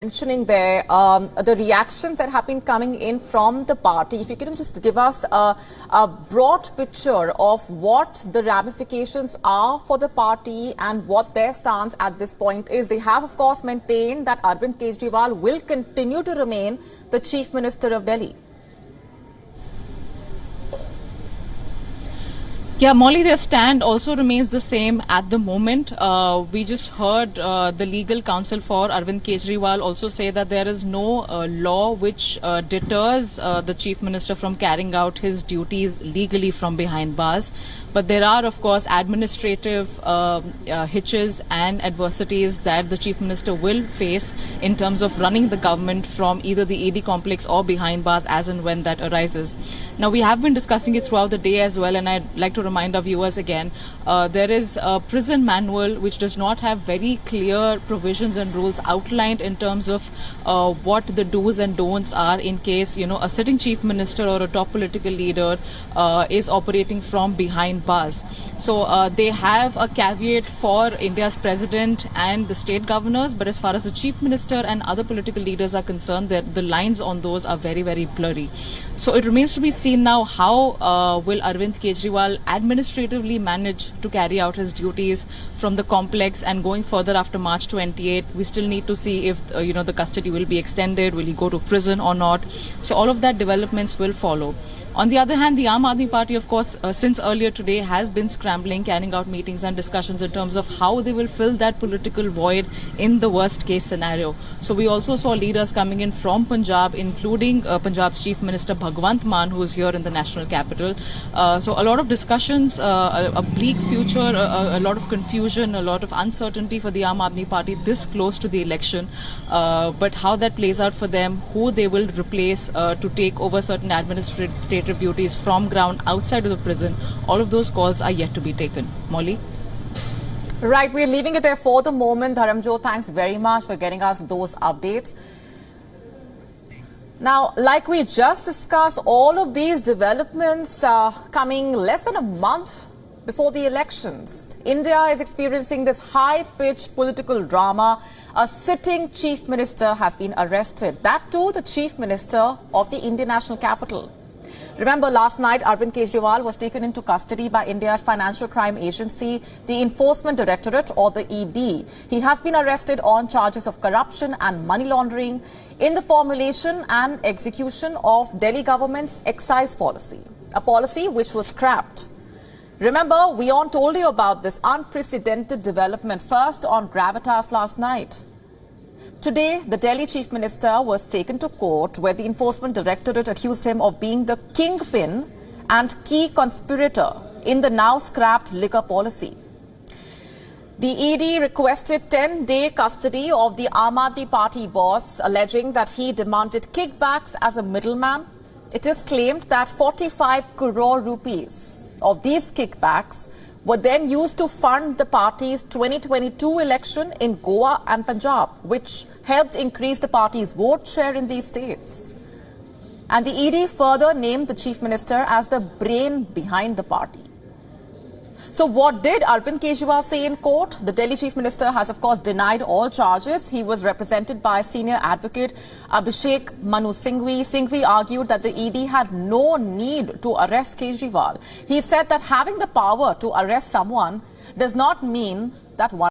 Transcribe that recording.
Mentioning there the reactions that have been coming in from the party. If you can just give us a broad picture of what the ramifications are for the party and what their stance at this point is. They have, of course, maintained that Arvind Kejriwal will continue to remain the Chief Minister of Delhi. Yeah, Molly, their stand also remains the same at the moment. We just heard the legal counsel for Arvind Kejriwal also say that there is no law which deters the Chief Minister from carrying out his duties legally from behind bars. But there are, of course, administrative hitches and adversities that the Chief Minister will face in terms of running the government from either the ED complex or behind bars as and when that arises. Now, we have been discussing it throughout the day as well, and I'd like to remind our viewers again, there is a prison manual which does not have very clear provisions and rules outlined in terms of what the do's and don'ts are in case, a sitting Chief Minister or a top political leader is operating from behind bars. So they have a caveat for India's president and the state governors, but as far as the Chief Minister and other political leaders are concerned, the lines on those are very, very blurry. So it remains to be seen now how will Arvind Kejriwal administratively manage to carry out his duties from the complex, and going further after March 28, we still need to see if the custody will be extended, will he go to prison or not. So all of that developments will follow. On the other hand, the Aam Aadmi Party, of course, since earlier today has been scrambling, carrying out meetings and discussions in terms of how they will fill that political void in the worst case scenario. So we also saw leaders coming in from Punjab, including Punjab's Chief Minister Bhagwant Mann, who is here in the national capital. So a lot of discussions, a bleak future, a lot of confusion, a lot of uncertainty for the Aam Aadmi Party this close to the election. But how that plays out for them, who they will replace to take over certain administrative duties from ground outside of the prison, all of those calls are yet to be taken. Molly? Right, we're leaving it there for the moment. Dharamjo, thanks very much for getting us those updates. Now, like we just discussed, all of these developments are coming less than a month before the elections. India is experiencing this high-pitched political drama. A sitting chief minister has been arrested. That too, the chief minister of the Indian national capital. Remember, last night, Arvind Kejriwal was taken into custody by India's Financial Crime Agency, the Enforcement Directorate, or the ED. He has been arrested on charges of corruption and money laundering in the formulation and execution of Delhi government's excise policy, a policy which was scrapped. Remember, we all told you about this unprecedented development first on Gravitas last night. Today, the Delhi Chief Minister was taken to court where the Enforcement Directorate accused him of being the kingpin and key conspirator in the now scrapped liquor policy. The ED requested 10-day custody of the Aam Aadmi Party boss, alleging that he demanded kickbacks as a middleman. It is claimed that 45 crore rupees of these kickbacks were then used to fund the party's 2022 election in Goa and Punjab, which helped increase the party's vote share in these states. And the ED further named the chief minister as the brain behind the party. So what did Arvind Kejriwal say in court? The Delhi chief minister has, of course, denied all charges. He was represented by senior advocate Abhishek Manu Singhvi. Singhvi argued that the ED had no need to arrest Kejriwal. He said that having the power to arrest someone does not mean that one